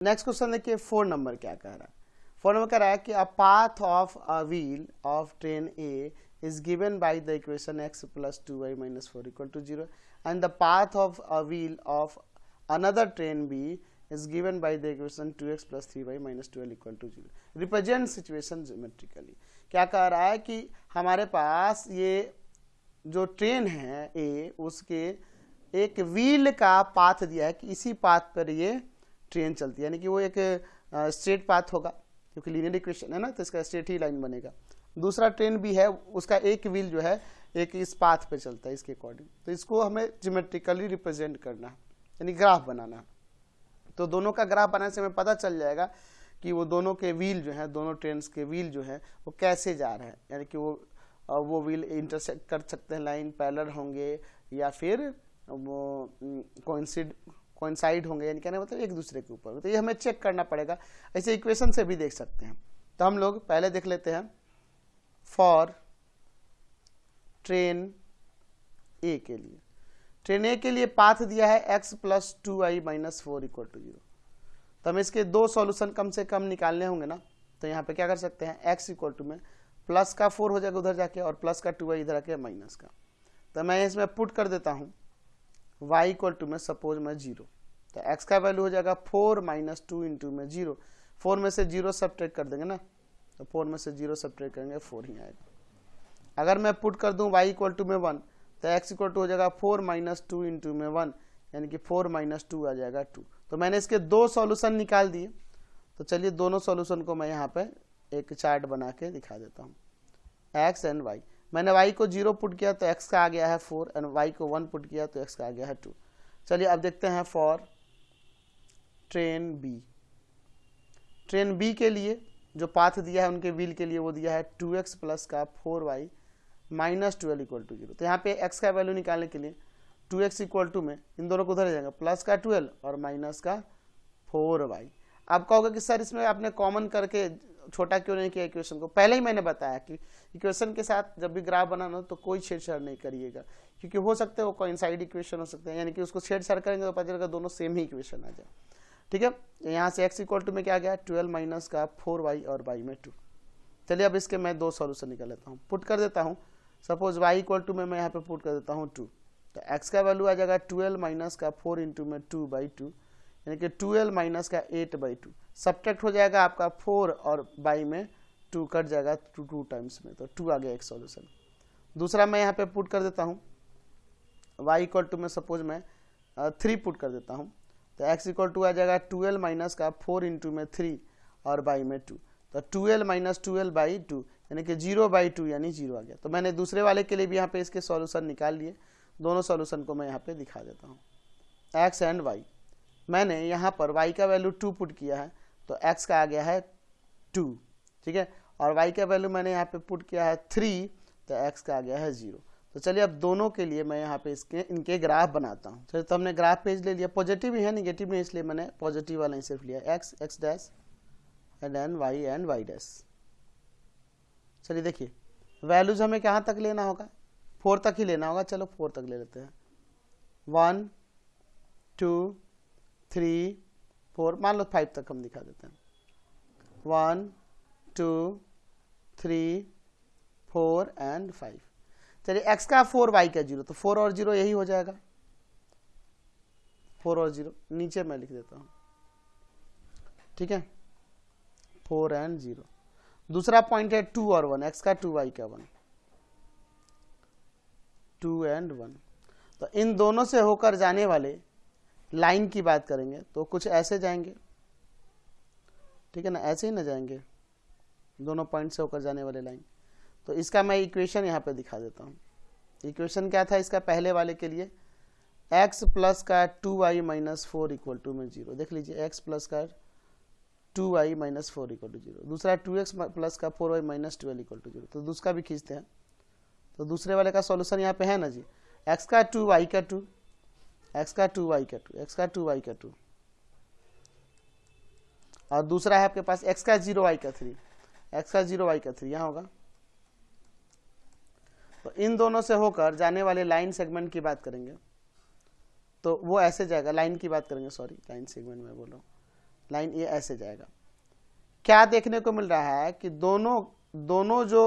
Next question देखिए 4 number क्या कह रहा है। 4 नंबर कह रहा है कि a path of a wheel of train A is given by the equation x plus 2y minus 4 equal to 0 and the path of a wheel of another train b is given by the equation 2x plus 3y minus 12 equal to 0. Represent situation geometrically. क्या कह रहा है कि हमारे पास ये जो train है ए उसके एक व्हील का पाथ दिया है कि इसी पाथ पर ये ट्रेन चलती है, यानी कि वो एक स्ट्रेट पाथ होगा क्योंकि लीनियर इक्वेशन है ना, तो इसका स्ट्रेट ही लाइन बनेगा। दूसरा ट्रेन भी है, उसका एक व्हील जो है एक इस पाथ पे चलता है इसके अकॉर्डिंग, तो इसको हमें ज्योमेट्रिकली रिप्रेजेंट करना है, यानी ग्राफ बनाना है। तो दोनों का ग्राफ बनाने से हमें पता चल जाएगा कि वो दोनों के व्हील जो है, दोनों ट्रेन्स के व्हील जो है वो कैसे जा रहे हैं, यानी कि वो व्हील इंटरसेक्ट कर सकते हैं, लाइन पैरेलल होंगे या फिर वो कोइंसाइड होंगे, यानी कहने मतलब एक दूसरे के ऊपर। तो ये हमें चेक करना पड़ेगा, ऐसे इक्वेशन से भी देख सकते हैं। तो हम लोग पहले देख लेते हैं फॉर ट्रेन ए के लिए। ट्रेन ए के लिए पाथ दिया है x plus 2y minus 4 equal to 0। तो हमें इसके दो सॉल्यूशन कम से कम निकालने होंगे ना, तो यहाँ पे क्या कर सकते हैं, x इक्वल टू में प्लस का 4 हो जाएगा उधर जाके और प्लस का 2y इधर आके माइनस का। तो मैं इसमें पुट कर देता हूँ y इक्वल टू में सपोज में 0, तो x का वैल्यू हो जाएगा 4 माइनस 2 इंटू में 0। 4 में से 0 सब्ट्रैक्ट कर देंगे ना, तो 4 में से 0 सब्ट्रैक्ट करेंगे 4 ही आएगा। अगर मैं पुट कर दूं y इक्वल टू में 1, तो x इक्वल टू हो जाएगा 4 माइनस 2 इंटू में 1, यानी कि 4 माइनस 2 आ जाएगा 2। तो मैंने इसके दो सॉल्यूशन निकाल दिए। तो चलिए दोनों सॉल्यूशन को मैं यहाँ पे एक चार्ट बना के दिखा देता हूँ, x एंड y। मैंने y को 0 पुट किया तो x का आ गया है 4 एंड y को 1 पुट किया तो x का आ गया है 2। चलिए अब देखते हैं for train b। Train b के लिए जो पाथ दिया है उनके व्हील के लिए वो दिया है 2x प्लस का 4y माइनस 12 इक्वल टू 0। तो यहाँ पे x का वैल्यू निकालने के लिए 2x इक्वल टू में इन दोनों को उधर जाएगा, प्लस का 12 और माइनस का 4y। आप कहोगे कि सर इसमें आपने कॉमन करके छोटा क्यों नहीं किया इक्वेशन को। पहले ही मैंने बताया कि इक्वेशन के साथ जब भी ग्राफ बनाना तो कोई छेड़छाड़ नहीं करिएगा, क्योंकि हो सकता है वो कोइंसाइड इक्वेशन हो सकते हैं, यानी कि उसको छेड़छाड़ करेंगे तो पता चलेगा दोनों सेम ही इक्वेशन आ जाए। ठीक है, यहाँ से x इक्वल टू में क्या आ गया 12 माइनस का 4y और y में 2। चलिए अब इसके मैं दो सॉल्यूशन निकाल लेता हूँ, पुट कर देता हूँ। सपोज y इक्वल टू में मैं यहाँ पे पुट कर देता हूँ 2, तो x का वैल्यू आ जाएगा 12 माइनस का 4 इंटू में 2/2, यानी कि 12 माइनस का 8/2। सब्ट्रैक्ट हो जाएगा आपका 4 और y में 2 कट जाएगा 2 टाइम्स में, तो 2 आ गया एक सॉल्यूशन। दूसरा मैं यहाँ पे पुट कर देता हूँ y इक्वल टू में सपोज मैं 3 पुट कर देता हूँ, तो x इक्वल टू आ जाएगा 12 माइनस का 4 इंटू में 3 और y में 2, तो 12 माइनस 12/2 यानी कि 0/2 यानी 0 आ गया। तो मैंने दूसरे वाले के लिए भी यहाँ पे इसके सॉल्यूशन निकाल लिए। दोनों सॉल्यूशन को मैं यहाँ पे दिखा देता हूँ, x एंड y। मैंने यहाँ पर y का वैल्यू 2 पुट किया है तो x का आ गया है 2, ठीक है, और y का वैल्यू मैंने यहाँ पे पुट किया है 3, तो x का आ गया है 0। तो चलिए अब दोनों के लिए मैं यहाँ पे इनके ग्राफ बनाता हूँ। चलिए तो हमने ग्राफ पेज ले लिया, पॉजिटिव ही है निगेटिव में, इसलिए मैंने पॉजिटिव वाला ही सिर्फ लिया, x dash and y dash. चलिए देखिए वैल्यूज हमें कहाँ तक लेना होगा, 4 तक ही लेना होगा। चलो 4 तक ले लेते हैं, 1 2 3 4, मान लो 5 तक हम दिखा देते हैं, 1 2 3 4 एंड 5। चलिए x का 4 y का 0, तो 4 और 0 यही हो जाएगा, 4 और 0 नीचे मैं लिख देता हूँ, ठीक है, 4 एंड 0। दूसरा पॉइंट है 2 और 1, x का 2 y का 1, 2 एंड 1। तो इन दोनों से होकर जाने वाले लाइन की बात करेंगे तो कुछ ऐसे जाएंगे, ठीक है ना, ऐसे ही ना जाएंगे दोनों पॉइंट से होकर जाने वाले लाइन। तो इसका मैं इक्वेशन यहाँ पे दिखा देता हूँ। इक्वेशन क्या था इसका, पहले वाले के लिए x प्लस का 2y माइनस 4 इक्वल टू में 0। देख लीजिए x प्लस का 2y माइनस 4 इक्वल टू 0। दूसरा 2x प्लस का 4y माइनस 12 इक्वल टू 0। तो दूसरा भी खींचते हैं, तो दूसरे वाले का सॉल्यूशन यहाँ पे है ना जी, x का 2 y का 2, x का 2 y का 2, x का 2 y का 2, और दूसरा है आपके पास x का 0 y का 3, x का 0 y का 3 यहाँ होगा। तो इन दोनों से होकर जाने वाले लाइन सेगमेंट की बात करेंगे तो वो ऐसे जाएगा, लाइन की बात करेंगे, सॉरी लाइन सेगमेंट में बोल रहा हूँ, लाइन ये ऐसे जाएगा। क्या देखने को मिल रहा है कि दोनों जो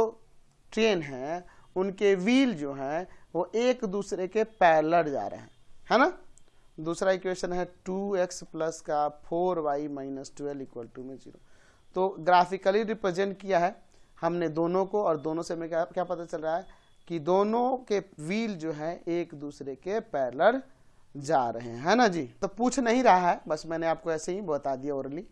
ट्रेन हैं उनके व्हील जो हैं वो एक दूसरे के पैरेलल जा रहे हैं, है ना। दूसरा इक्वेशन है 2x प्लस का 4y माइनस 12 इक्वल टू में 0। तो ग्राफिकली रिप्रेजेंट किया है हमने दोनों को, और दोनों से हमें क्या पता चल रहा है कि दोनों के व्हील जो है एक दूसरे के पैरेलल जा रहे हैं, है ना जी। तो पूछ नहीं रहा है, बस मैंने आपको ऐसे ही बता दिया ओरली।